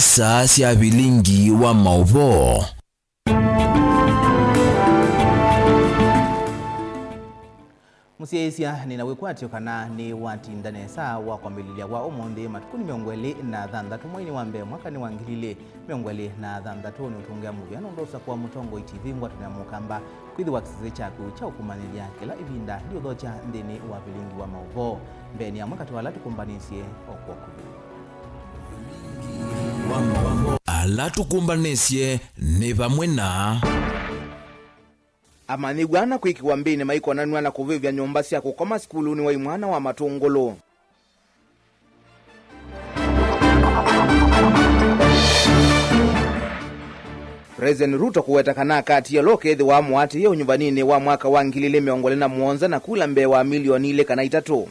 isa cia bilingi wa mauvo. Musiaisia ninawekwatio kana ni watindane saa wa kwambililia wa umonde matukuni miongweli na thandatu mwini wa mbe mwaka ni wangilile miongweli na thandatu ni utungia muviano ndosa kwa mutongo ITV ngwa tunamukamba kuidhi wa kisize chaku cha ukumanilia kila ivinda ndio dhocha ndini wa bilingi wa mauvo mbeni ya mwaka tuwala tukumbanisie okwoku ala tukumbanisye ni vamwe na amanigwana kwikiwa mbini maiko nanwa na kuvivya nyumba cia kukoma skuluni wa imwana wa Matungulu. President Ruto kuwetakana kati ya lokethi wa mwati ya unyumbanini wa mwaka wa ngilile miongole na muonza na kula mbe wa milioni ile kana itatu.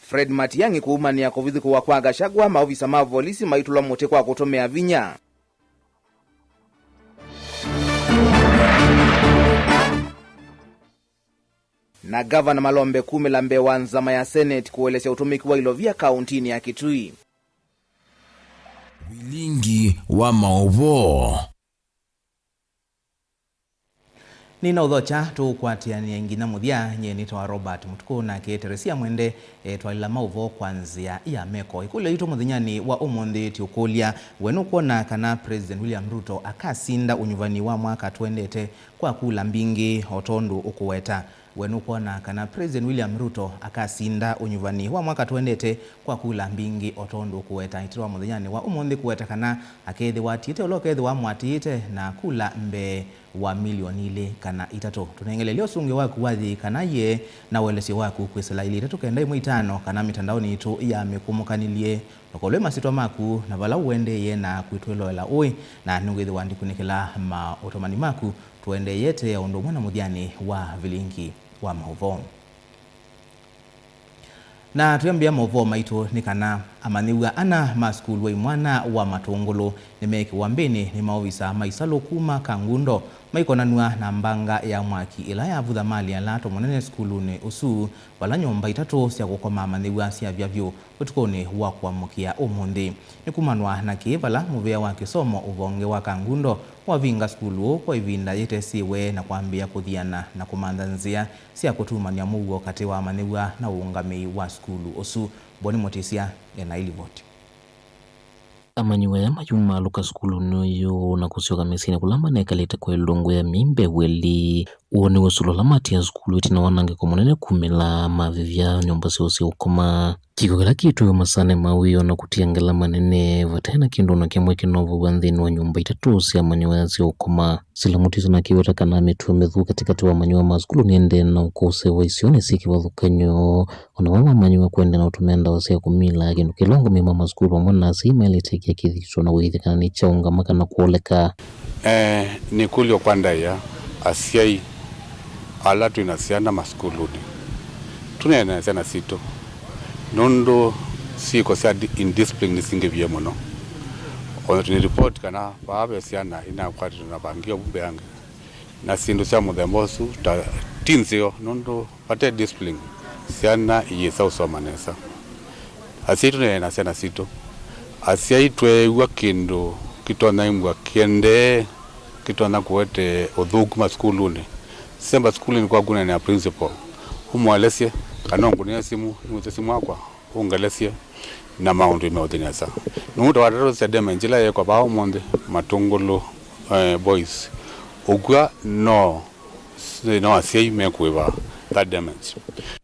Fred Matiang'i kuumania kuvithi kuwa kwa Gachagua maofisa ma polisi maitulwa mote kwa kutomea vinya. Na Gavana Malombe Kumila mbe wa nzama ya Senate kuelesea utumiki wa ilovia kauntini ya Kitui. bilingi wa mauvo. Nina udhocha tukwatia ni ngina muthia nyeni twa Robert Mutuku na Keteresia Mwende twalila mauvo kwanzia ya meko ikule ito muthinyani wa umundi tiukulia wenu kuona kana President William Ruto akasinda unyuvani wa mwaka twendete kwa kula mbingi otondu ukuweta wenu kuona kana President William Ruto akasinda unyuvani wa mwaka twendete kwa kula mbingi otondu ukuweta itirwa muthinyani wa umundi kuweta kana akethi watite ulokethi wa mwatite na kula mbe wa milioni ile kana itatu tunengeleleo sunge waku wathi kana ye na welesi waku kwisela ile itatu kenda imwe itano kana mitandaoni itu ya mekumukanilie nokolwe masitwa maku na vala uende ye na kwitweloela ui na nungithi wandikunikila ma otomani maku tuende yete ya undu mwana muthiani wa vilingi wa mauvo. Na tuyambia mauvo maitu ni kana amaniwa ana maskulu wa imwana wa Matungulu nimeki wambini ni maovisa maisalo kuma kangundo maikonanua na mbanga ya mwaki ila ya vudha mali alato mwanene skuluni usu wala nyomba itatu sia kukoma amaniwa sia vyavyo utukoni wa kuamukia umundi nikumanwa na kivala muvea wa kisomo uvonge wa kangundo wa vinga skulu kwa ivinda yete siwe na kuambia kuthiana na kumandanzia sia kutumania mugo kati wa amaniwa na uungami wa skulu usu Boni Motisia na ilivoti. Amanyiwa ya mayuma luka skulu nuyo na kusioka mesina kulamba na ekalete kwa ilongo ya mimbe weli uone wasulo la mati ya skulu itina wanange kumonene kumila mavivya nyomba siwasi ukoma kiko kila kitu ya masane mawiyo na kutiangela manene vatena kindu na kiamwe kinovu wandhini wa nyumba itatusi ya manyiwa ya siya ukoma sila mutizo na kiweta kaname tuwe medhu katikati wa manyiwa ma skulu niende na ukose wa isione siki wadhukanyo wanawawa manyiwa kuende na utumenda wa siya kumila kinu kilongo mima ma skulu wa mwana sima ili teki ya kithicho na wihiti kana ni chaunga maka na kuoleka ni kulio kwanda ya asiai ala tuinasiana maskuluni tunaenasiana sito nondo siko sia indiscipline nisinge vya mono ona tuni report kana baba siana ina kwati tunabangia bube yange na sindu sia mudhemosu ta tinzio nondo pate discipline siana yesa usomanesa asitu na siana sito asiaitwe wakindo kitona imwa kiende kitona kuwete odhuku maskuluni semba skuluni kwa kuna na principal humwalesie kanongo ni simu ni simu akwa ungalesie na maundu imeodhinyasa nuto wataro sedema njila ye kwa bao monde Matungulu boys ugwa no asiai mekuiva that damage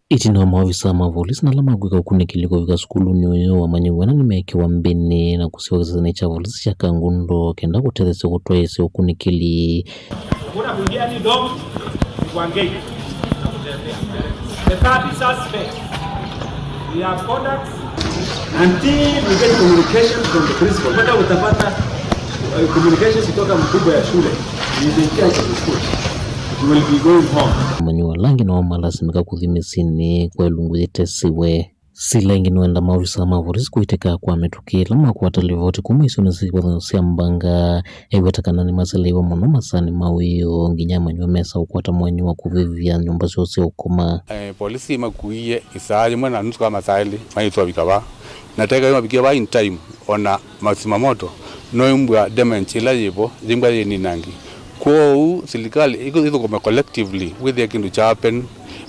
itina maofisa mavolisi na lama kwika ukunikiliko vika skulu nyoyo wa manyiwana nimeki wa mbini na kusiwa kizani cha volisi cha kangundo kenda kuterese kutoa ese ukunikili kuna kuingia ni dom kuangei the 30 suspects we have conduct until we get communication from the principal mpaka utapata communication kutoka mkubwa ya shule ni the charge of the school you will be going home manyiwa langi na wamala simika kuthimesini kwa ilungu yete siwe sila ingi nuenda maofisa mavorisi kuiteka kwa metukila makuata livoti kumaisoni sia mbanga ewetakana masaliwa mono masani mawiyo nginyama nywa mesa ukwata mwenyu wa kuvivia nyumba zose ukoma polisi makuiye isaaji mwana nusu kama saili maitwa bikaba nataka yoma bikaba in time ona masima moto noimbwa damage ila yibo zimbwa yeni nangi kwa serikali iko kama collectively with the kindu chapen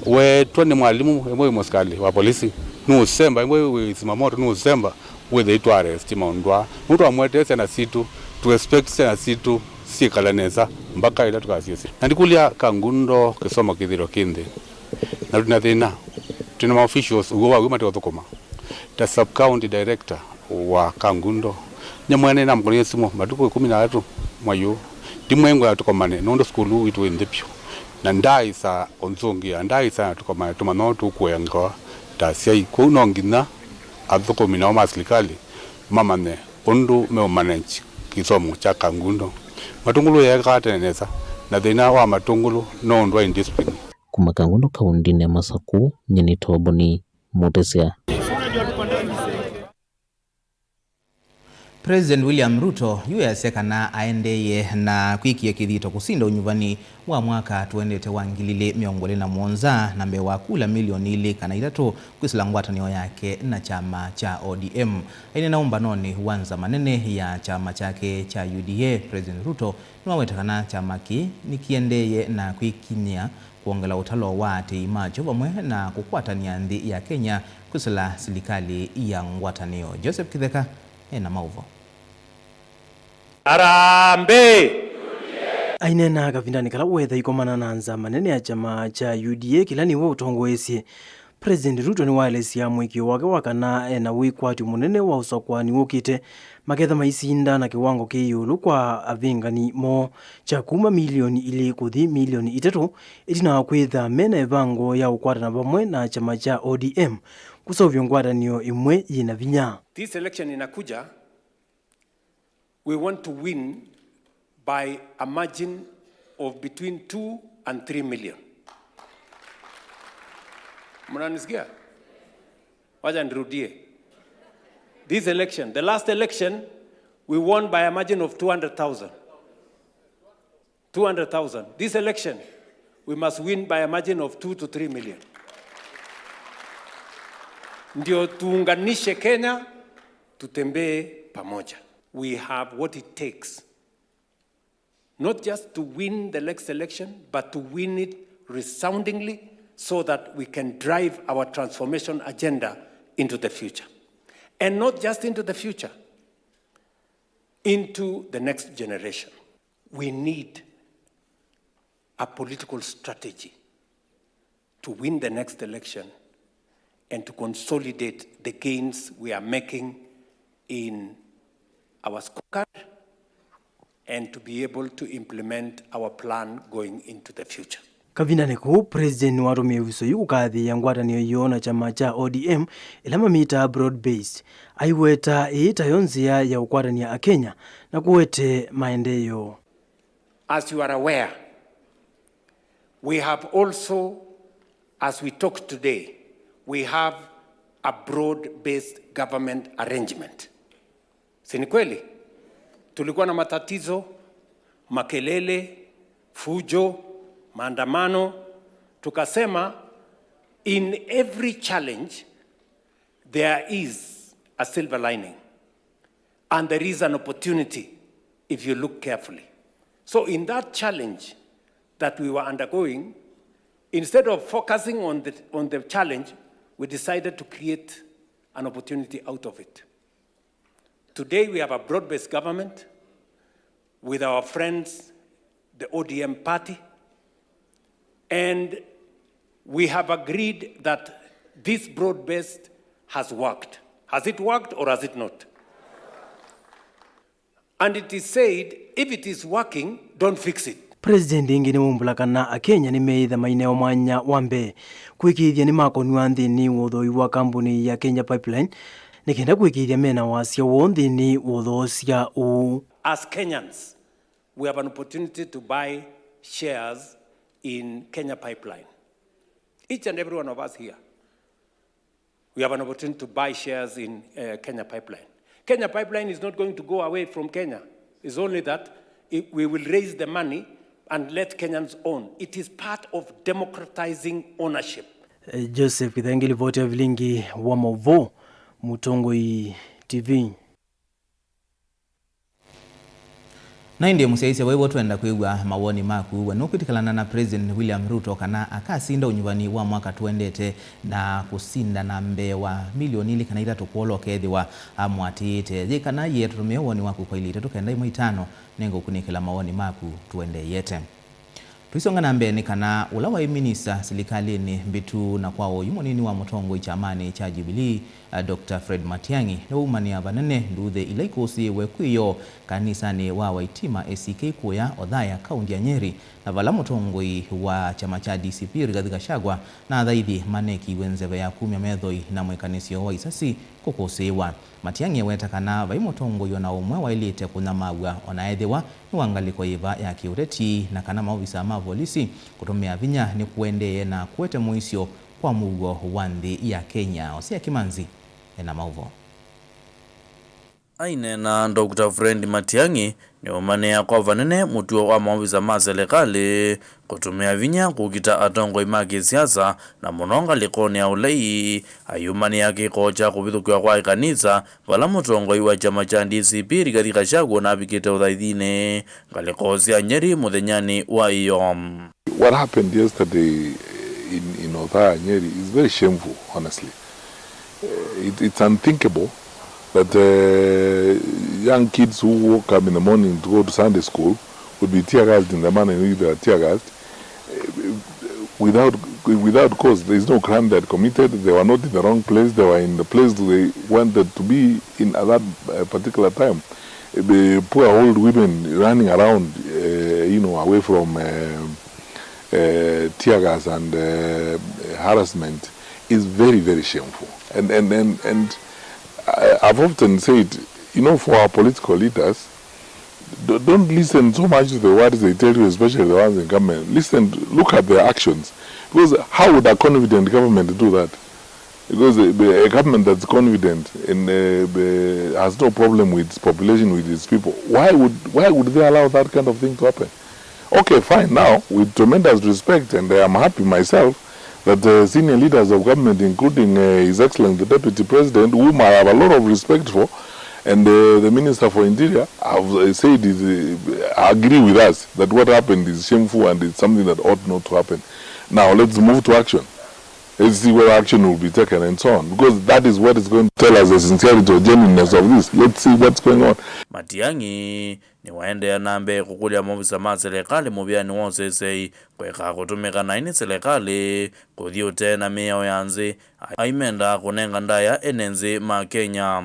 we twende mwalimu mwe moskali wa polisi nusemba mwe simamoto nusemba with the to arrest maundwa mtu amwete sana situ to expect sana situ sikalaneza mpaka ila tukasiesi ndikulia Kangundo kisoma kithiro kinde na tunathina tuna officials ugo wa mate othukuma the sub county director wa Kangundo nyamwane na mkono simo matuko 13 mwayo timwengo atukomane nondo skulu itu indepyo na ndai sa onzongi ndai sa tukomane tumano tukwengo tasia ikuno ngina athukumina wa serikali mamane ondu me manage kisomo cha Kangundo matungulu ya kateneza na thina wa matungulu no ndwa indiscipline kuma Kangundo kaundi ne Masaku nyeni toboni Mutesia. President William Ruto yuyasekana aendeye na kwikia kithito kusinda unyuvani wa mwaka tuendete wangilile miongole na mwonza na mbewa kula milioni ili kana itatu kwisila ngwatanio yake na chama cha ODM. Aine naomba noni wanza manene ya chama chake cha UDA. President Ruto niwawetakana chama ki nikiendeye na kwikinia kuongela utalo wa teimacho vamwe na kukwata niandhi ya Kenya kwisila serikali ya ngwatanio. Joseph Kitheka na mauvo. Arambe! Ainena kavindani kala wetha ikomana na nza manene ya chama cha UDA kila niwe utongoesie. President Ruto ni waelesia mwiki wake wakana na wikwati munene wa usakwani wukite maketha maisinda na kiwango kiyulu kwa avingani mo cha kuma milioni ili kuthi milioni itatu itina kwitha mena evango ya ukwata na vamwe na chama cha ODM kusovyo ngwatanio imwe yina vinya. This election inakuja, we want to win by a margin of between 2 and 3 million. Mnanisikia? Wacha nirudie. This election, the last election, we won by a margin of 200,000. 200,000. This election, we must win by a margin of 2 to 3 million. Ndio tuunganishe Kenya, tutembee pamoja. We have what it takes, not just to win the next election, but to win it resoundingly so that we can drive our transformation agenda into the future. And not just into the future, into the next generation. We need a political strategy to win the next election and to consolidate the gains we are making in our scorecard and to be able to implement our plan going into the future. Kavindani ku President watumie wiso yu kukathi ya ngwatanio yona chama cha ODM ilama mita broad based aiweta iita yonzia ya ukwatania a Kenya na kuwete maendeyo. As you are aware, we have also, as we talk today, we have a broad-based government arrangement. Sini kweli? Tulikuwa na matatizo, makelele, fujo, maandamano. Tukasema, in every challenge, there is a silver lining. And there is an opportunity if you look carefully. So in that challenge that we were undergoing, instead of focusing on the challenge, we decided to create an opportunity out of it. Today we have a broad-based government with our friends, the ODM party, and we have agreed that this broad-based has worked. Has it worked or has it not? And it is said, if it is working, don't fix it. President ingi ni mumbulakana a Kenya ni meitha maineo mwanya wambe kwikithia ni makoniwa nthini wothoi wa kampuni ya Kenya Pipeline ni kenda kwikithia mena wasya wonthini wothosia u. As Kenyans, we have an opportunity to buy shares in Kenya Pipeline. Each and every one of us here. We have an opportunity to buy shares in Kenya Pipeline. Kenya Pipeline is not going to go away from Kenya. It's only that we will raise the money and let Kenyans own. It is part of democratizing ownership. Joseph Githengeli, Voti ya Vilingi wa Mauvo, Mutongoi TV. Na ndiye musiaise wewe twenda kuigwa mawoni maku wanokutikalana na President William Ruto kana akasinda unyuvani wa mwaka tuendete na kusinda na mbewa milioni ili kana itatu kuolokethiwa amwatite je kana yetu mewoni waku kwa ili tukenda imo 5 nengo kunikila mawoni maku tuende yete. Tuisonga na mbeni kana ulawa minister serikalini mbitu na kwao yumonini wa mutongo ichamani cha Jubilee Dr. Fred Matiang'i na umani abanene nduthe ilaikosi wekwiyo kanisani wa waitima ACK kuya odhaya kaunti ya Nyeri na vala mutongo wa chama cha DCP Rigathi Gachagua na dhaithi maneki wenzeve ya 10 methoi na mwekanisio wa isasi kukosewa. Matiang'i weta kana vai mutongo na umwe wa ilite kuna magwa onaethiwa ni wangaliko iva ya kiureti na kana maofisa ma polisi kutumia vinya ni kuendeye na kuete muisio kwa mugo wa nthi ya Kenya. Osia Kimanzi na mauvo. Aine na Dr. Fred Matiang'i ni umanea kwa vanene mutuo wa maofisa ma serikali kutumia vinya kukita atongo imaki siasa na munonga likoni ya ulei ayumani yake kocha kubithukiwa kwa kanisa vala mutongo wa chama cha DCP Rigathi Gachagua na bikite uthaithine ngalikosi ya Nyeri muthenyani wa iyo. What happened yesterday in Othaya Nyeri is very shameful, honestly. It's unthinkable that young kids who woke up in the morning to go to Sunday school would be tear gassed in the manner in which they are tear gassed without cause. There is no crime they had committed. They were not in the wrong place. They were in the place they wanted to be in at that particular time. The poor old women running around, away from tear gas and harassment is very, very shameful. And I've often said, for our political leaders, don't listen so much to the words they tell you, especially the ones in government. Look at their actions. Because how would a confident government do that? Because a government that's confident and has no problem with its population, with its people, why would they allow that kind of thing to happen? Okay, fine. Now, with tremendous respect, and I am happy myself that the senior leaders of government, including His Excellency the Deputy President, whom I have a lot of respect for, and the Minister for Interior, have said agree with us that what happened is shameful and it's something that ought not to happen. Now, let's move to action. Let's see where action will be taken and so on. Because that is what is going to tell us the sincerity or genuineness of this. Let's see what's going on. Matiang'i ni waende nambe kukulia maofisa ma serikali mubiani wonse sei kweka kutumika na ini serikali kuthio tena meo yanzi aimenda kunenga ndaya enenzi ma Kenya.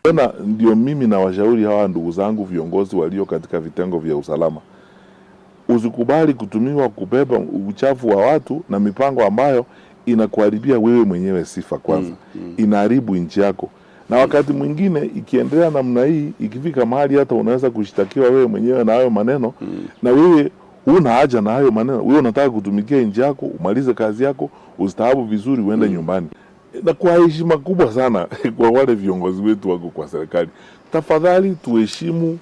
Tena ndio mimi na washauri hawa ndugu zangu viongozi walio katika vitengo vya usalama. Usikubali kutumiwa kubeba uchafu wa watu na mipango ambayo inakuharibia wewe mwenyewe sifa kwanza. Inaharibu nchi yako. Na wakati mwingine ikiendelea namna hii, ikifika mahali hata unaweza kushtakiwa wewe mwenyewe na hayo maneno, na wewe una haja na hayo maneno. Wewe unataka kutumikia nchi yako, umalize kazi yako, ustaabu vizuri uende nyumbani. Na kwa heshima kubwa sana kwa wale viongozi wetu wako kwa serikali, tafadhali tuheshimu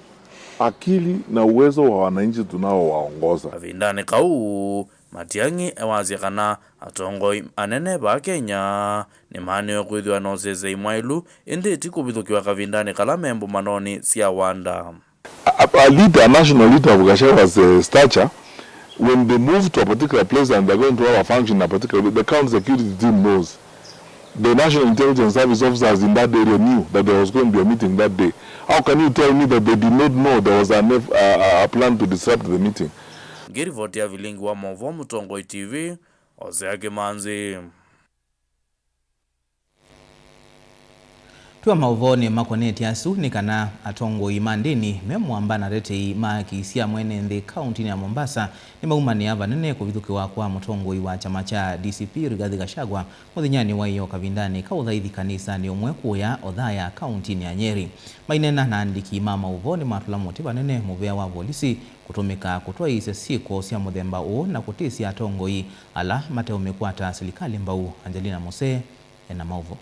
akili na uwezo wa wananchi tunaowaongoza. Avindane kau Matiang'i ewazikana atongoi anene ba Kenya ni mani yokwithwa nosese imwailu indeti kubithukiwa kavindane kala membo manoni sia wanda. A national leader of Gachagua's stature, when they move to a particular place and they're going to have a function in a particular, the county security team knows. The National Intelligence Service officers in that area knew that there was going to be a meeting that day. How can you tell me that they did not know there was a plan to disrupt the meeting? Ngiri Voti ya Vilingi wa Mauvo, Mutongoi TV, Osia Kimanzi. Tuwa mauvoni makoneti asu ni kana atongoi mandini memwamba na rete makisia mwene nthi kaunti ya Mombasa ni maumani ava nene kuvithukiwa kwa mutongoi wa chama cha DCP Rigathi Gachagua muthinyani wa iyo kavindani kauthaithi kanisa ni umwe kuya Othaya kaunti ya Nyeri. Mainena na andiki mama uvoni matula motiva nene muvea wa polisi kutumika kutoa isesiko sia muthemba u na kutisia atongoi ala mateo mekwata serikali mbau. Angelina Mose na mauvo.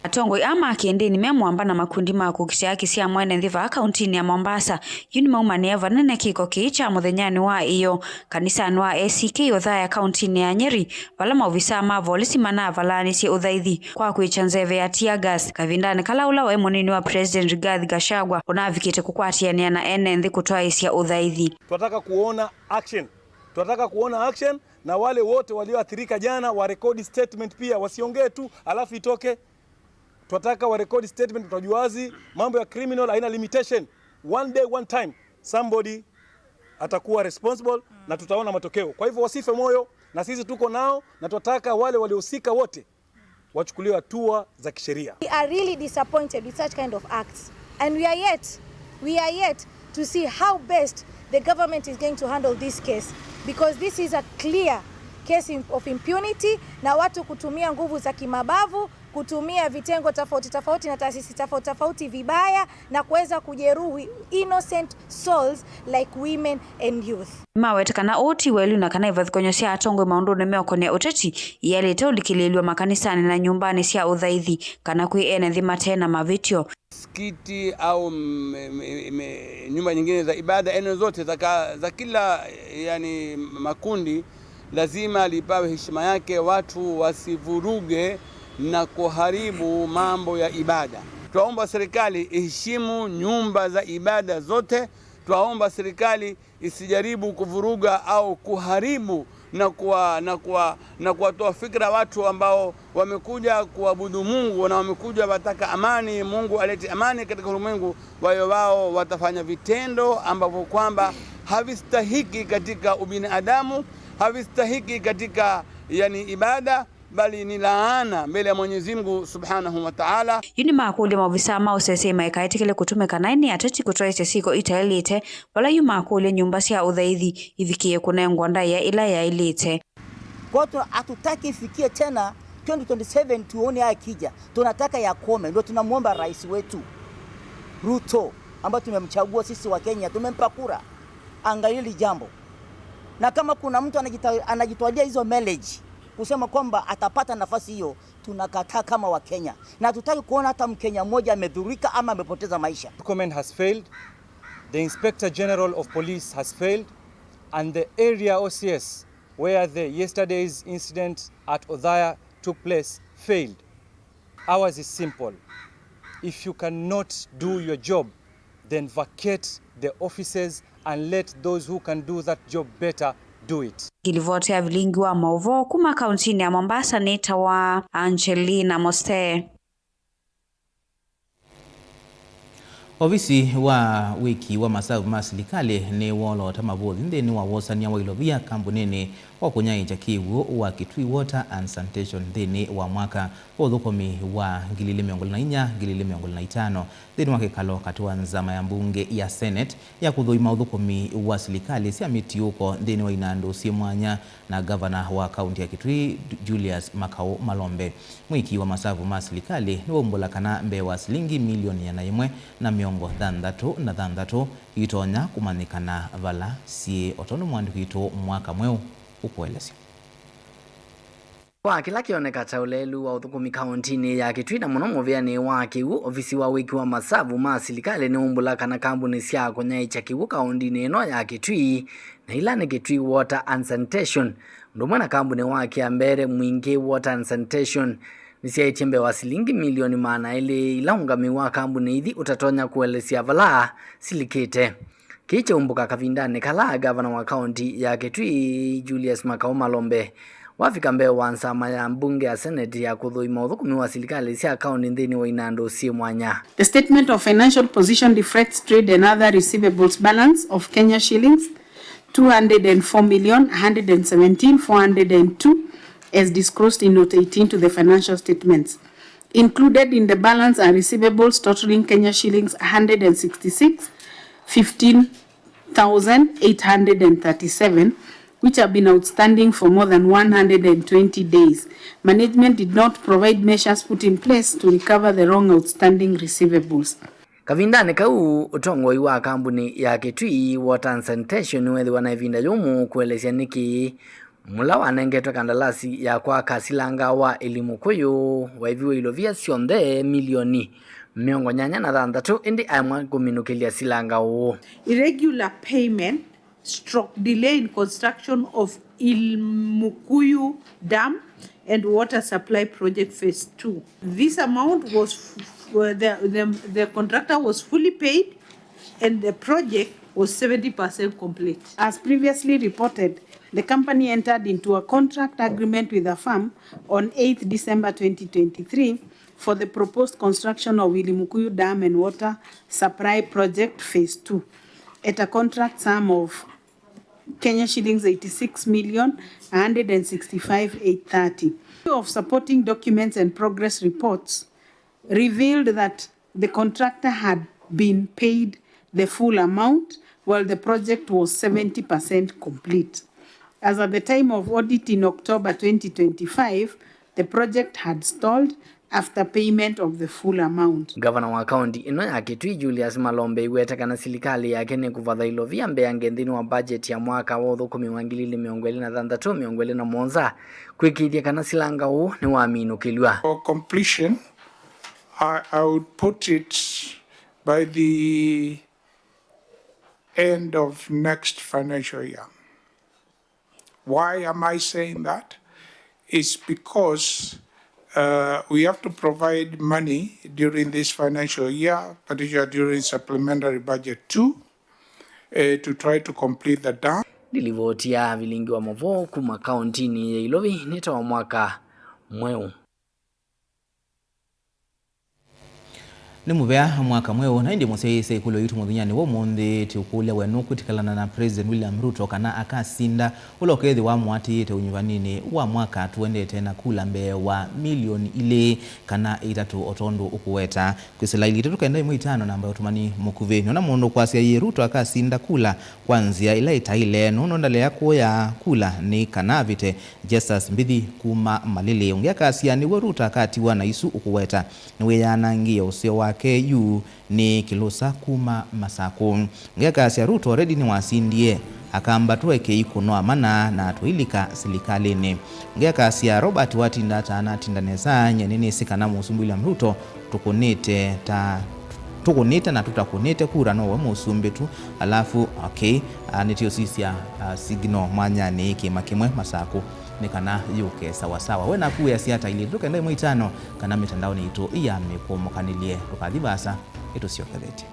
Atongoi ama kiendeni memwamba na makundi ma kukisha kisia mwene ndhiva kaunti ya Mombasa yuni maumane vanene kiko kicha muthenyani wa iyo kanisa wa ACK Othaya kaunti ya Nyeri vala maofisa ma polisi mana valani si uthaithi kwa kuichanzeve ya tear gas kavindani kalaula wa munini wa President Rigathi Gachagua unavikite kukwatiania na ene nthi kutoa isia uthaithi. Tunataka kuona action. Tunataka kuona action na wale wote walioathirika jana wa record statement pia wasiongee tu alafu itoke. Tunataka wa record statement tutajuazi mambo ya criminal haina limitation. One day one time somebody atakuwa responsible na tutaona matokeo. Kwa hivyo wasife moyo na sisi tuko nao na tunataka wale waliohusika wote wachukuliwe hatua za kisheria. We are really disappointed with such kind of acts and we are yet to see how best the government is going to handle this case because this is a clear case of impunity na watu kutumia nguvu za kimabavu, kutumia vitengo tofauti na taasisi tofauti vibaya na kuweza kujeruhi innocent souls like women and youth. Mawetekana oti welu na kana ivathikonyosia atongwe maundu nemeokone uteti yalete ulikililiwa makanisani na nyumbani sia uthaithi kana kui ene thima tena mavitio. Skiti au nyumba nyingine za ibada eneo zote za kila yani makundi lazima lipawe heshima yake, watu wasivuruge na kuharibu mambo ya ibada. Tuomba serikali iheshimu nyumba za ibada zote. Tuomba serikali isijaribu kuvuruga au kuharibu na kuwatoa fikra watu ambao wamekuja kuabudu Mungu na wamekuja wataka amani, Mungu alete amani katika ulimwengu. Wao watafanya vitendo ambavyo kwamba havistahiki katika ubinadamu, havistahiki katika yani ibada, bali ni laana mbele ya Mwenyezi Mungu Subhanahu wa Ta'ala. Yuni makuli maofisa ma usesema ikaitikile kutumeka naini atati kutoa siko itaelite wala yu makuli nyumba sia uthaithi ivikie kunengwa ndaya ila ya ilite. Kwa hiyo hatutaki ifikie tena 2027 tuone akija. Tunataka yakome. Ndio tunamuomba rais wetu Ruto ambaye tumemchagua sisi wa Kenya, tumempa kura. Angalia hili jambo. Na kama kuna mtu anajitwalia hizo mileage kusema kwamba atapata nafasi hiyo, tunakataa kama wa Kenya. Na tutaki kuona hata Mkenya mmoja amedhurika ama amepoteza maisha. The government has failed. The Inspector General of Police has failed and the area OCS where the yesterday's incident at Othaya took place failed. Ours is simple. If you cannot do your job, then vacate the offices and let those who can do that job better do it. Gilivote ya vilingi wa Mauvo kuma kauntini ya Mombasa nita wa Angelina Moste. Ofisi wa wiki wa masavu masilikali ni wolo tamabuthi ndeni wa wosania wa ilovia kambunini wa kunyai chakiwu wa Kitui Water and Sanitation ndeni wa mwaka udhukomi wa ngilili miongoli na inya, ngilili miongoli na itano ndeni wa kikalo katuwa nzama ya mbunge ya Senate ya kudhuima udhukomi wa silikali siya miti yuko ndeni wa Inando Simwanya na gavana wa kaunti ya Kitui Julius Makau Malombe. Mwiki wa masavu masilikali ni wambula kana mbe wa silingi milioni ya naimwe na miongo thandatu itonya kumanikana vala sie otono mwandu hito mwaka mweu ukuelesi. Kwa kila kioneka cha ulelu wa uthukumi kauntini ya Kitui na muno muviani wa kiwu ofisi wa wiki wa masavu masilikali ni umbula kana kambuni sia kunyai cha kiwu kauntini eno ya Kitui na ilani Kitui Water and Sanitation ndomwana kambuni wa kiambere Mwingi Water and Sanitation nisia itembe wa silingi milioni maana ili ilaungami wa kambuni hithi utatonya kuelesia vala silikite. Kiche umbuka kavindane kala gavana wa kaunti ya Kitui Julius Makau Malombe wafika mbeo wa nsama ya mbunge ya Senate ya kudhuima uthukumi wa silikali sia kaunti ndeni wa Inando Simwanya. The statement of financial position reflects trade and other receivables balance of Kenya shillings 204,117,402 as disclosed in Note 18 to the financial statements. Included in the balance are receivables totaling Kenya shillings 166,15,837, which have been outstanding for more than 120 days. Management did not provide measures put in place to recover the wrong outstanding receivables. Kavindane kau utongoi wa kambuni ya Kitui Water and Sanitation wethi wanaivinda yumu kuelezea niki mula wanengetwe kandalasi ya kwa kasilanga wa elimu kuyu waiviwe ilovia sionthe milioni miongo nyanya na thanthatu indi aimwa kuminukilia silanga uo. Irregular payment / delay in construction of Ilmukuyu Dam and Water Supply Project Phase 2. This amount was the contractor was fully paid and the project was 70% complete. As previously reported, the company entered into a contract agreement with the firm on 8th December 2023 for the proposed construction of Ilmukuyu Dam and Water Supply Project Phase 2 at a contract sum of Kenya shillings 86,165,830. Of supporting documents and progress reports revealed that the contractor had been paid the full amount while the project was 70% complete. As at the time of audit in October 2025, the project had stalled after payment of the full amount. Governor wa county ino ya Kitui Julius Malombe iwetekana serikali yake ni kuvatha ilovia mbeange nthini wa budget ya mwaka wa uthukumi wa 2026 kwikithia kana silanga u ni waminukilwa. For completion, I would put it by the end of next financial year. Why am I saying that? It's because we have to provide money during this financial year, particularly during supplementary budget 2, to try to complete the dam. Nilivotia vilingi wa Movo kuma kauntini ya Ilovi neta wa mwaka mweu. Ni muvea mwaka mweo na indi musese ikulo yitu muthinyani wo munthi ti ukulia wenu kwitikalana na President William Ruto kana akasinda ulokethi wa mwati te unyuvanini wa mwaka tuendete na kula mbe wa milioni ile kana 3 otondu ukuweta kwisila ili tukaenda imu 5 namba utumani mukuveni na mundu kwasia ye Ruto akasinda kula kwanzia ila itaile nuno ndale yako ya kula ni kanavite Justus Mbithi kuma Malili ongea kasia ni we Ruto akatiwa na isu ukuweta niwe yanangia usio wa KU ni Kilusa kuma Masako ngeka cia Ruto already ni wasindie akamba tuweke ikuno amana na tuilika silikalini ngeka cia Robert Watinda tana tindaneza nyenene sikana musumbi William Ruto tukunite na tutakunite kura no wa musumbi tu alafu okay nitio sisia signal mwanya ni kimakimwe Masako nikana yuke sawa sawa wena kuya siata ili tukenda imu 5 kana mitandao ni itu iya mepomokanilie tukadhibasa itu sio kadeti.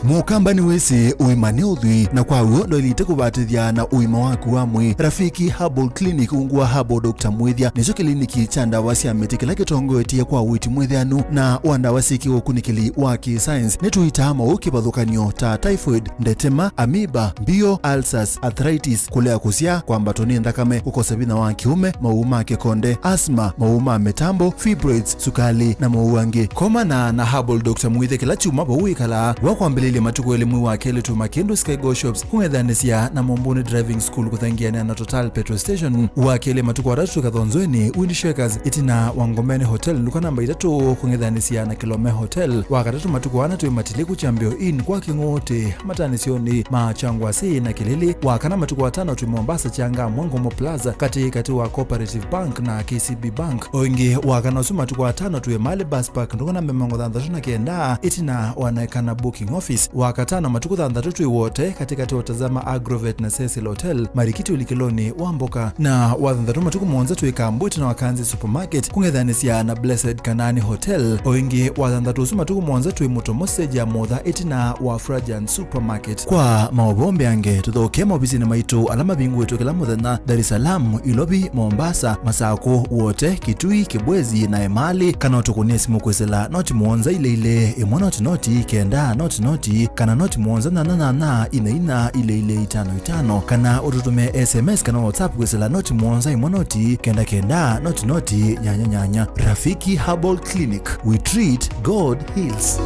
Mukambani wese uimane udhui na kwa uo ndoilite kubatithia na uima waku wa mwi Rafiki Herbal Clinic ungua Herbal Dr. Mwithia nicho kliniki cha ndawa cia miti kila kitongoetie kwa witi mwithianu na wandawa siki ukunikili wa ki-science nituitama ukibadhukanio ta typhoid, ndetema, amoeba, mbio, ulcers, arthritis, kulea kusia, kwambatoni ndakame, kukosa bina wa kiume, mauma kikonde, asma, mauma metambo, fibroids, sukali na mauange. Komana na Herbal Dr. Mwithia kila chuma bauikala wakwambili matuko elimu wa kele tu Makendo Sky Go Shops kungedhanisia na Momboni Driving School kuthangiana na Total Petrol Station wa kele matuko watatu kathonzweni Windshakers itina Wangomene Hotel luka namba 3 kungedhanisia na Kilome Hotel wakatatu matuko wana tu matiliku chambio in kwa kingote matanisioni machangwa si na kilili wakana matuko 5 tu Mombasa changa Mwangomo Plaza kati wa Cooperative Bank na KCB Bank oingi wakana su matuko 5 tu Mali Bus Park ndoko na memongo dhandashuna kenda itina wanaekana booking office wakatano matuku 3 wote katika watazama Agrovet na Cecil Hotel Marikiti ulikiloni Wamboka na wathandatu matuku monza tuikambuti na Wakanzi Supermarket kungedhanisia na Blessed Kanani Hotel oingi wathandatu matuku monza tuimutomoseja modha itina wa Frajan Supermarket kwa maobombe ange tuthoke mobizini maitu alama bingu wetu kila muthenya Dar es Salaam, Ilobi, Mombasa, Masako wote Kitui, Kibwezi na Emali kana utukunie simu kwesela noti monza ile imwana noti kenda noti kana noti monza na ina ile 55 kana ututume SMS kana WhatsApp kwesela noti monza imonoti kenda noti nyanya. Rafiki Herbal Clinic, we treat, God heals.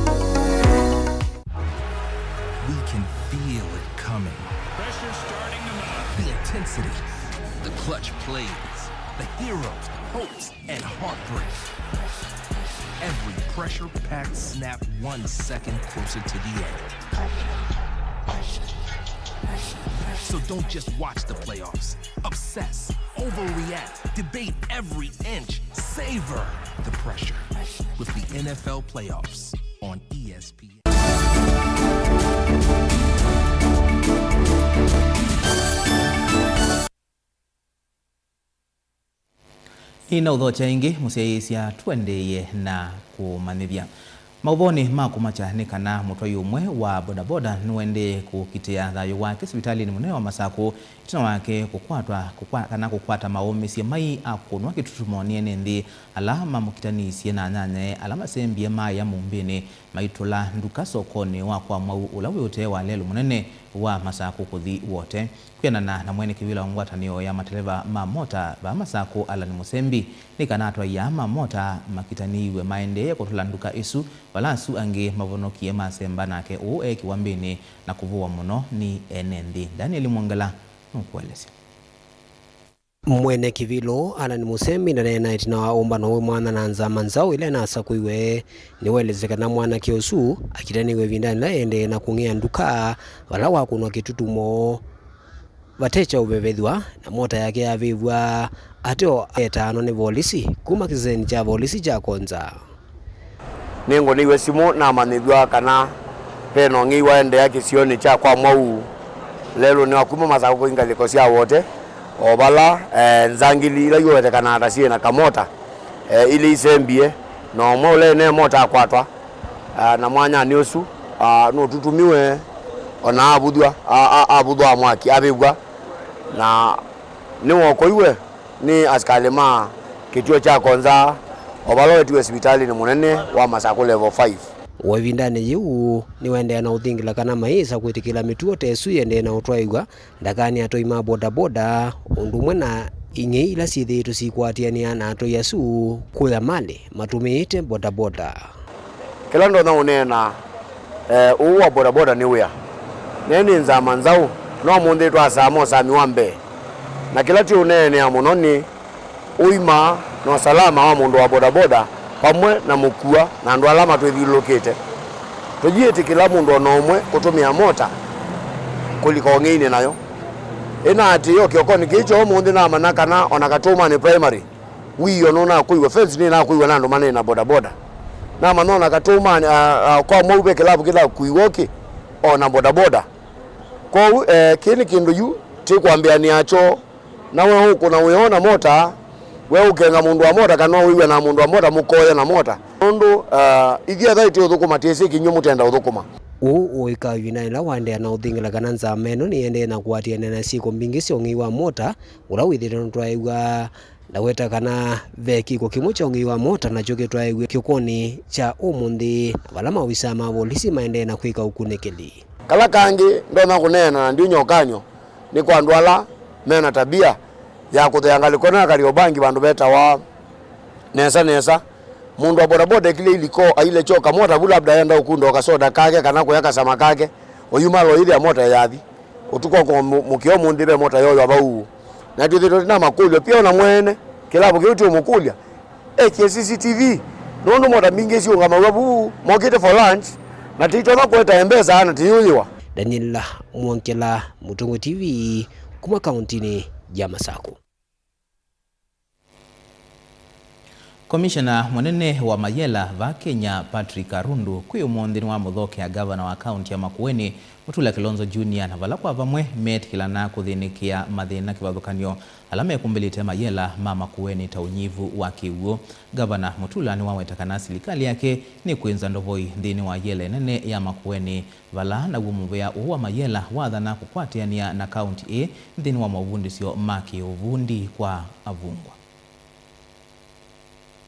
We can feel it coming. Pressure starting to mount. The intensity, the clutch plays, the heroes, hopes, and heartbreak. every pressure-packed snap 1 second closer to the end. So don't just watch the playoffs. Obsess, overreact, debate every inch. Savor the pressure with the NFL playoffs on ESPN. Inaudho chaingi musiaisia tuendeye na kumanithia mauvoni makumacha nikana mutoi umwe wa bodaboda nuende kukitia thayo wake sibitali ni munene wa Masaku itina wake kukwata maumisi mai akunwa kitutumoni enendi alama mukitanisie na nyanye alama sembie mai ya mumbini maitula nduka sokoni wa kwa mau ulawi ute wa lelu munene wa Masaku kuthi wote kwenana na mwene kiwila ngwatanio ya mateleva mamota ba Masaku Alan Musembi nikanatwa ya mamota makitaniwe maende kutula nduka isu walasu ange mavonokie masemba nake uwe kiwambini na kuvua muno ni enendi. Daniel Mwangala nukueleza. Mwene kivilo Alan Musembi na nena itina omba na mwana na nzama nzao ile nasa kuiwe niwelezeka na mwana kiosu akitaniwe vindani la ende na kungea nduka wala wakunwa kitutumo watecha ubebedwa na mota yake ya vivwa ateo etano ni volisi kuma kizeni cha volisi cha konza ningo niwe simu na manidwa kana peno ngiwa ende yake sioni cha kwa mwau lelo ni wakuma Masaku kuinga likosia wote obala nzangili ila yote kana atasie na kamota ili isembie no mole ne mota akwatwa na mwanya niosu no tutumiwe ona abudwa mwaki abigwa na niwo koiwe ni askalema kituo cha konza obalo wetu hospitali ni munene wa Masaku level 5 wavindane yiu ni wende na uthingila kana maisa kwitikila mituo tesu yende na utwaigwa ndakani atoima boda boda undumwe na inge ila sithitu sikwatiania na ato yasu kuya mali matumite boda boda kila ndo na unena uwa boda boda ni wea neni nzama nzau no mundi twasamo sami wambe na kila ti unene ya munoni uima no salama wa mundu wa boda boda pamwe na mukua na ndo alama twithilokete tujiete kila mundu onomwe kutumia mota kuliko ngine nayo ina ati yo kiokoni kicho mundi na manaka na onakatuma ni primary wiyo nona kuiwa fence ni na kuiwa nando manena boda boda na manona katuma kwa mwube kilabu kila kuiwoki ona boda boda kwa kini kindu yu tikwambia ni acho na wewe huko na uiona mota wewe ukenga mundu wa mota kana wiwe na mundu wa mota mukoya na mota mundu ithia thaiti uthukuma tiesi kinyumu tenda uthukuma uika vinaila wande na uthingila kana nzameno ni ende na kuatiana na siko mbingi siongi wa mota ula withire ntwaiwa na weta kana veki ko kimucho ngi wa mota na choke twaiwe kiokoni cha umundi wala mawisa ma polisi maende na kwika ukunikeli kala kangi ndona kunena ndio nyokanyo ni kwa ndwala mena tabia ya kuthyangali kona Kariobangi bandu beta wa nesa mundu wa boda boda kile iliko aile choka mota bula labda yenda ukundo kasoda kake kana kuyaka sama kake oyumalo ile mota yathi utuko ko mukio mundire mota yoyo abau na tuthito na makulyo pia na mwene kilabu kiuti mukulya CCTV nondo mota mingi sio ngama wabu mokite for lunch na tito na kweta embeza ana tiyuyiwa. Daniel Mwankela, Mutungu TV, kuma kauntini ya Masaku. Komishona munene wa Mayela va Kenya Patrick Arundu kuyo mondini wa muthoke ya gavana wa kaunti ya Makueni Mutula Kilonzo Junior na vala kwa vamwe met kilana kuthinikia mathina kivathukanio alame kumbilite Mayela mama Makueni ta unyivu wa kiuo. Gavana Mutula ni waweta kana serikali yake ni kuenza ndovoi ndini wa yele nene ya Makueni vala na gumuvea uwa Mayela wathana kukwatiania na kaunti A ndini wa mavundi sio maki uvundi kwa avungwa.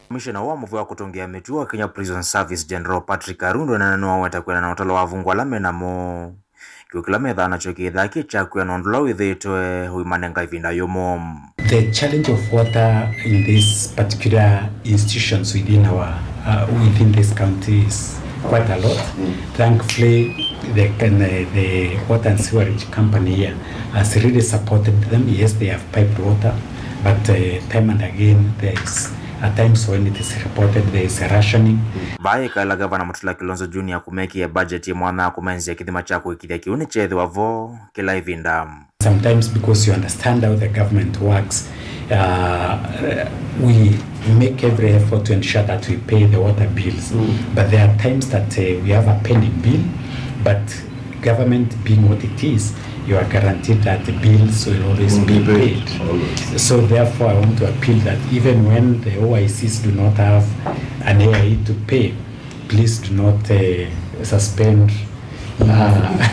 Komishona wa muvua kutongia mituo Kenya Prison Service General Patrick Arundu na nanu watakwena na utalo wavungwa lame na mo kiukila metha na choki dhaki chakuya nondula withitwe huimanenga ivinda yomo. The challenge of water in these particular institutions within this county is quite a lot. Thankfully, the water and sewerage company here has really supported them. Yes, they have piped water, but time and again there is at times when it is reported there is a rationing. Bae kala Gavana Mutula Kilonzo Junior kumeki ya budget ya mwana kumenzi ya kithima chako ikithia kiuni chethe wavo kila ivinda. Sometimes because you understand how the government works, we make every effort to ensure that we pay the water bills. But there are times that we have a pending bill, but government being what it is, you are guaranteed that the bills will always be paid. So therefore, I want to appeal that even when the OICs do not have an AIE to pay, please do not suspend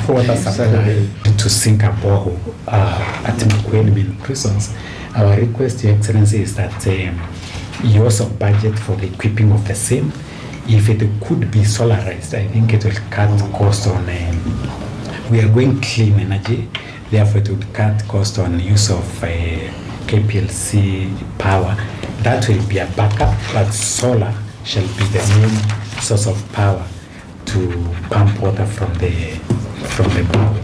water supply to Singapore at Makueni prisons. Our request, Your Excellency, is that you also budget for the equipping of the same. If it could be solarized, I think it will cut cost on. We are going clean energy, therefore it would cut cost on use of KPLC power. That will be a backup, but solar shall be the main source of power to pump water from the bowl.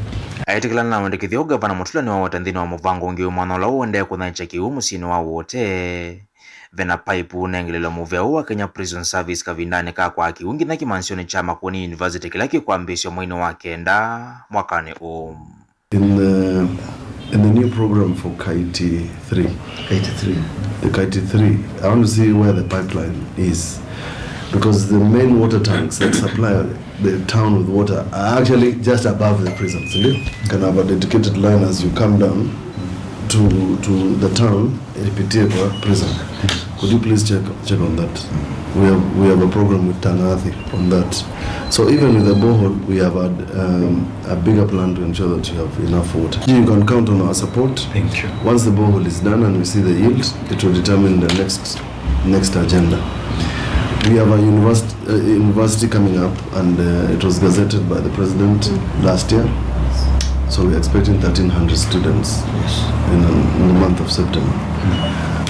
Aitikila na wendekithio Gavana Mutula ni wa watandhini wa muvango ungi umwana ula uwende kunaicha kiumu sini wa wote vena pipe unengililo muvya uwa Kenya Prison Service kavindani kwa kiungi na kimansioni cha Makueni University kilaki kwa ambisyo mwini wa kenda mwakani In the new program for KIT 3, the KIT 3, I want to see where the pipeline is, because the main water tanks that supply the town with water are actually just above the prisons. You can have a dedicated line as you come down to the town, Elipitiekwa prison. Could you please check on that? We have a program with Tanathi on that. So even with the borehole, we have a bigger plan to ensure that you have enough water. You can count on our support. Thank you. Once the borehole is done and we see the yield, it will determine the next agenda. We have a university coming up, and it was gazetted by the president last year. So we're expecting 1,300 students in the month of September.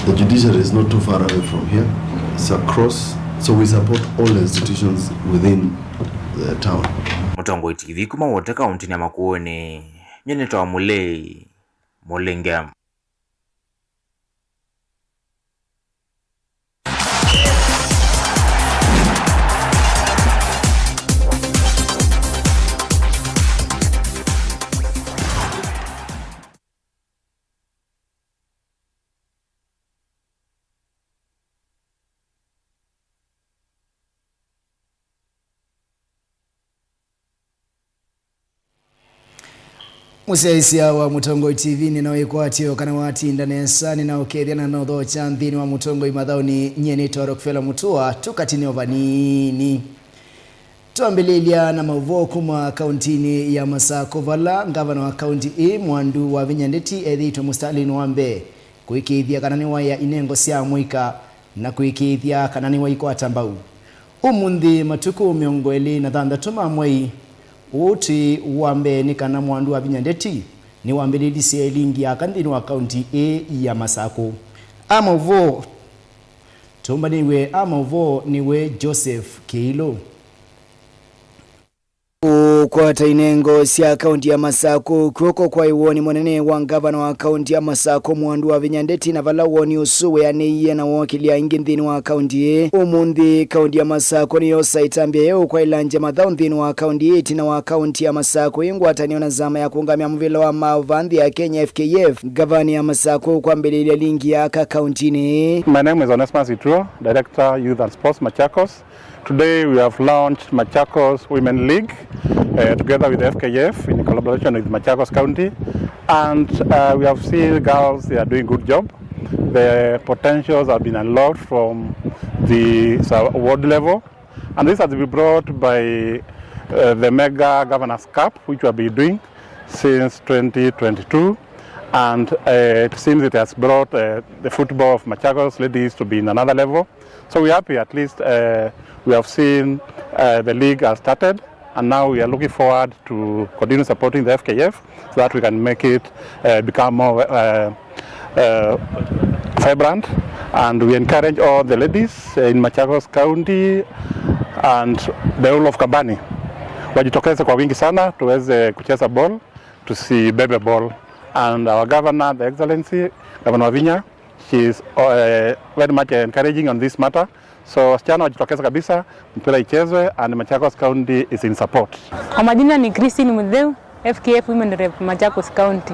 The judiciary is not too far away from here. It's across. So we support all the institutions within the town. Mutongo TV kuma wote kaunti ya Makueni. Nyene toa mulei Molengam. Musaisia wa Mutongo TV ninaoikwatio kana watinda nesani na ukethia na notho chanthini wa Mutongo imathauni nyeni toro kufela mutua tukatini ovanini. Tuambililia na mauvo kuma kauntini ya Masako vala ngavana wa kaunti Mwandu wa Vinyandeti ethitwe Mustalin Wambe kuikithia kanani wa ya inengo sia mwika na kuikithia kanani wa ikwata mbau. Umundi matuku miongo eli na thandatuma mwei uti Wambe ni kana Mwandu wa Vinyandeti ni wambelili sia ilingi ya kandini wa kaunti ya Masako. Amauvo tumbaniwe amauvo niwe Joseph Keilo. Kwa tainengo sia kaunti ya Masako kuoko kwa iwoni mwanene wa ngavana wa kaunti ya Masako Mwandu wa Vinyandeti na vala uoni usuwe ya neiye na wakilia ingi nthini wa kaunti umundi kaunti ya Masako ni yosa itambia yeo kwa ilanje mathau nthini wa kaunti iti na wa kaunti ya Masako ingu ataniona zama ya kuungamia mvila wa mauvandhi ya Kenya FKF gavani ya Masako kwa mbele ya lingi ya kaunti ni. My name is Onesmus Ituro, Director Youth and Sports Machakos. Today we have launched Machakos Women League together with FKF in collaboration with Machakos County, and we have seen girls, they are doing a good job. The potentials have been unlocked from the ward level, and this has been brought by the Mega Governors Cup, which we have been doing since 2022, and it seems it has brought the football of Machakos ladies to be in another level. So we're happy, at least we have seen the league has started, and now we are looking forward to continue supporting the FKF so that we can make it become more vibrant. And we encourage all the ladies in Machakos County and the whole of Kabani wajitokeze kwa wingi sana tuweze kucheza ball, tusibebe ball. And our governor, the Excellency, Governor Wavinya, she is very much encouraging on this matter. So wasichana wajitokeza kabisa, mpira ichezwe, and Machakos County is in support. Kwa majina ni Christine Mudheu, FKF Women Rep Machakos County.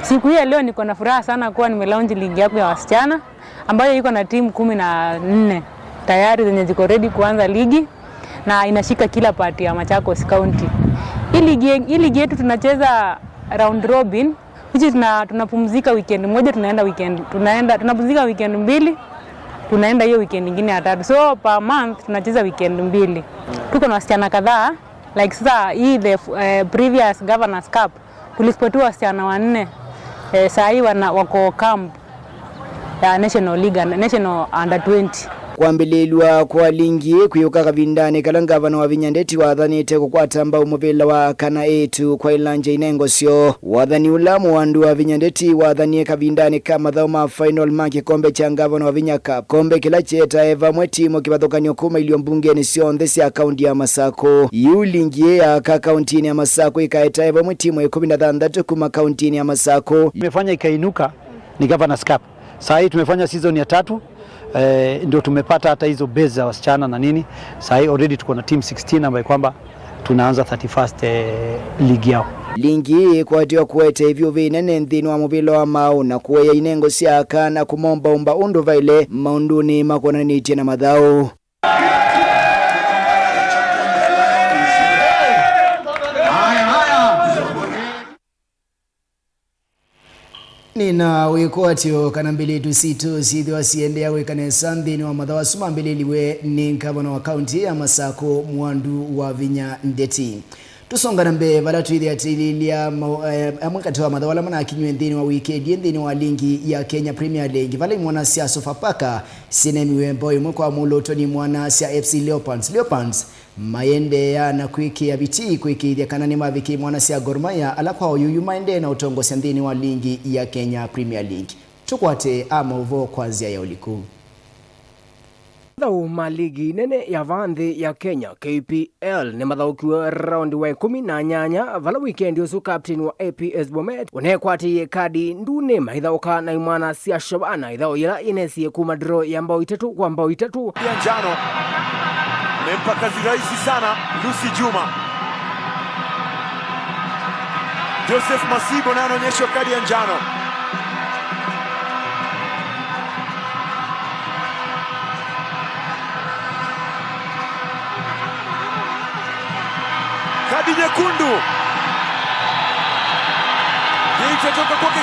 Siku hii leo niko na furaha sana kuwa nimelaunch ligi yangu ya wasichana ambayo iko na timu 14 tayari zenye ziko ready kuanza ligi na inashika kila party ya Machakos County. Hii ligi yetu tunacheza round robin, which tunapumzika weekend moja, tunapumzika weekend 2, tunaenda hiyo weekend nyingine ya 3. So per month tunacheza weekend 2. Tuko na wasichana kadhaa like sasa hii the previous Governors Cup tulisportiwa wasichana 4. Sasa hii wako camp ya National League, National Under 20. Kwambililwa kwa lingi kuyuka kavindane kalangavana wa vinyandeti wathanite kukwatamba umuvila wa kana etu kwa ilanje inengosyo. Wathani ulamu wandu wa vinyandeti wathanie kavindane kama dhauma final maki kombe cha ngavana wa vinyaka. Kombe kila cheta eva mwetimo kibathokanio kuma ilio mbungeni sionthe sia kaunti ya Masako. Yu lingi ya kauntini ya Masako ikaeta eva mwetimo 16 kuma kauntini ya Masako. Imefanya ikainuka ni Governors Cup. Saa hii tumefanya season ya 3. Ndio tumepata hata hizo base za wasichana na nini. Sasa hii already tuko na team 16 ambayo kwamba tunaanza 31st ligi yao. Lingi kwa dio kuwete hivyo vinene nthini wa mubilo wa mau na kuweya inengo siaka na kumomba umba undu vaile maunduni makona nitie na madhao. Nina wikuatio kana mbili tusitu sithi wasiendea wekane sandhini wa madhawa suma mbililiwe ni nkabana wa kaunti ya Masako mwandu wa vinya ndeti. Tusonga nambe bala tuithi atililia mwakati wa madhawa lamana akinywe nthini wa wikendi nthini wa lingi ya Kenya Premier League. Vale mwana siya Sofapaka sinemi wembo kwa muloto ni mwana siya FC Leopards mayende ya na kwiki ya biti kwiki ya kanani maviki mwana siya Gor Mahia alakwa uyuyu maende na utongo sandhini wa lingi ya Kenya Premier League. Tukwate ama uvo kwa zia ya uliku. Dhauma ligi nene ya vandhi ya Kenya KPL ni madhaukiwa round wa 18 vala weekend yosu captain wa APS Bomet unekwati kadi ndune maidhauka na imwana siya Shabana idhao ila inesi kuma draw ya mbao 3 kwa mbao 3 ya njano. Mempa kazi rahisi sana Lucy Juma. Joseph Masibo na anaonyeshwa kadi ya njano. Kadi nyekundu. Itatoka kwake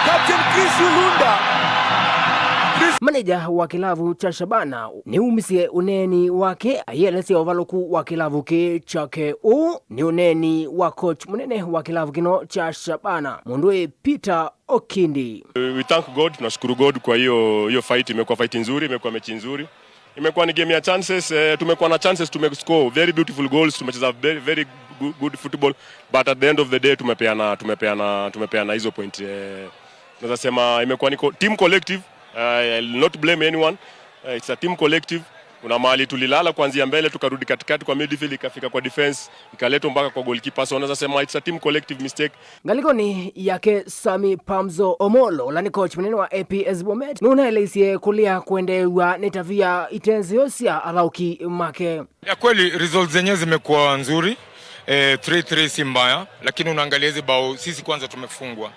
Captain Chris Ulunda. Manager wa kilavu cha Shabana ni umisie uneni wake ayelesi ovaloku wa kilavu ke chake ni uneni wa coach munene wa kilavu kino cha Shabana Mundwe Peter Okindi. We thank God, tunashukuru God kwa hiyo fight. Imekuwa fight nzuri, imekuwa mechi nzuri, imekuwa ni game ya chances. Tumekuwa na chances, tumescore very beautiful goals, tumecheza very good football, but at the end of the day tumepeana hizo point. Naweza sema imekuwa ni team collective. I'll not blame anyone. It's a team collective. Kuna mahali tulilala kuanzia mbele tukarudi katikati kwa midfield ikafika kwa defense ikaletwa mpaka kwa goalkeeper. So unaweza sema it's a team collective mistake. Ngaliko ni yake Sami Pamzo Omolo lani coach mnene wa APS Bomet nuna eleisie kulia kuendewa netavia itenzeosia alauki make. Ya kweli results zenyewe zimekuwa nzuri. 3-3 si mbaya, lakini unaangalia hizi bao sisi kwanza tumefungwa.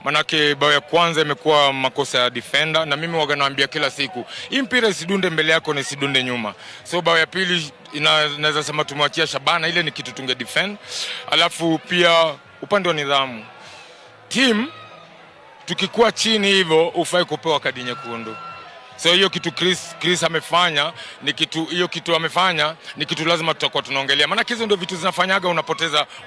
Manake bao ya kwanza imekuwa makosa ya defender na mimi waga naambia kila siku hii mpira isidunde mbele yako na isidunde nyuma. So bao ya pili inaweza sema tumwachia Shabana, ile ni kitu tunge defend. Alafu pia upande wa nidhamu. Team tukikuwa chini hivyo ufai kupewa kadi nyekundu. So hiyo kitu Chris amefanya ni kitu, hiyo kitu amefanya ni kitu lazima tutakuwa tunaongelea. Maana hizo ndio vitu zinafanyaga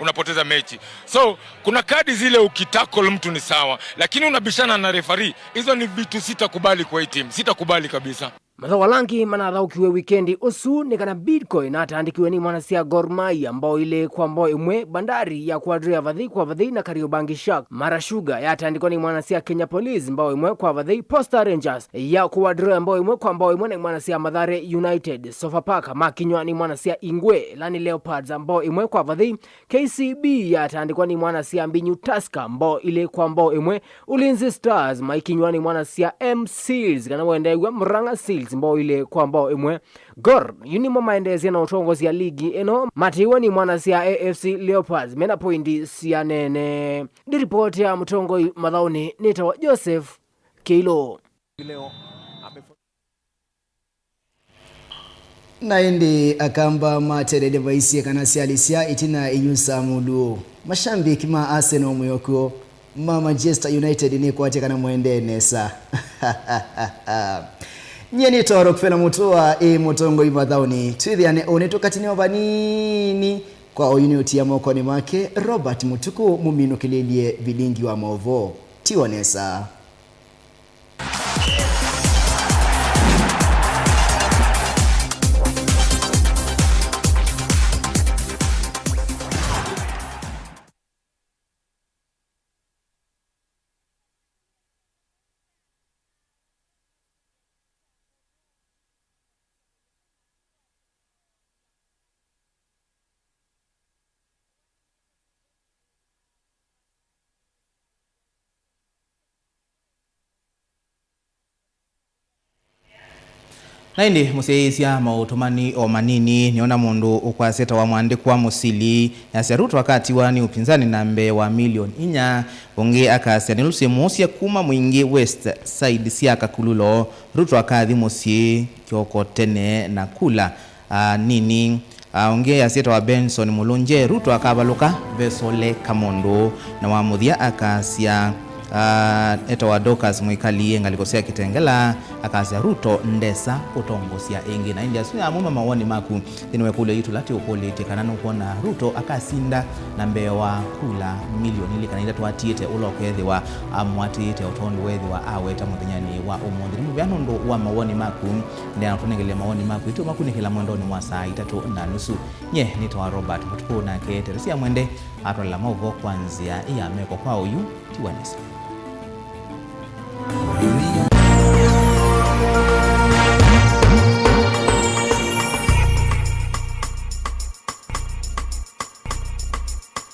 unapoteza mechi. So kuna kadi zile ukitackle mtu ni sawa, lakini unabishana na referee. Hizo ni vitu sitakubali kwa hii team. Sitakubali kabisa. Mathawalangi manathaukiwe wikendi usu ni kana Bidco na atandikiwe ni mwanasia Gor Mahia ambao ile kwa ambao imwe Bandari ya kuadria vathi kwa vathi na Kariobangi Sharks. Mara Sugar ya atandikwa ni mwanasia Kenya Police ambao imwe kwa vathi. Posta Rangers ya kuadria ambao imwe kwa ambao imwe ni mwanasia Mathare United. Sofapaka Makinywa ni mwanasia Ingwe Lani Leopards ambao imwe kwa vathi. KCB ya atandikwa ni mwanasia Mbinyu Tusker ambao ile kwa ambao imwe. Ulinzi Stars Makinywa ni mwanasia MSeals kana wendewa Murang'a Seals ambao ile kwa ambao imwe. Gor Unimo maendezi na utongozi ya ligi eno matiwa ni mwanasia AFC Leopards mena pointi sianene. Di report ya mtongo madhaoni nitawa Joseph Keilo. Naende akamba materede vaisi kanasi alisia itina inyusa mudu. Mashambiki ma Arsenal muyoko ma Manchester United ni kwate kana mwende nesa. Nyeni toro kufela mutua mutongo imadhaoni. Twithiane onetokatini wabanini kwa oyuniuti ya mokoni make Robert Mutuku mumino kilelie vilingi wa movo. Tionesa. Naindi museisia mautumani o manini niona mundu ukwaseta wa mwandikwa musili ya serutu wakati wani upinzani na mbe wa milioni inya bonge akasia nilusi musia kuma mwingi west side siaka kululo rutu wakathi musi kioko tene na kula nini onge ya seta wa Benson Mulunje rutu wakabaluka Vesole Kamondo na wamuthia akasia eto wa Dokas mwikali ngalikosea kitengela akasia Ruto ndesa utongosia ingi na India suya muma mawoni maku niwe kule yitu lati upolite kananu kuona Ruto akasinda na mbewa kula milioni ili kanida tuatiete ulo kwezi wa amwatiete utondo wezi wa aweta muthinyani wa umundi nimu vyanondo wa mawoni maku ndia natunengele mawoni maku ito maku nikila mwendoni mwa saa 3:30 nye nitawa Robert Mutuku na Teresia Mwende atwala mauvo kwanzia iya meko kwa uyu Tiwanesa.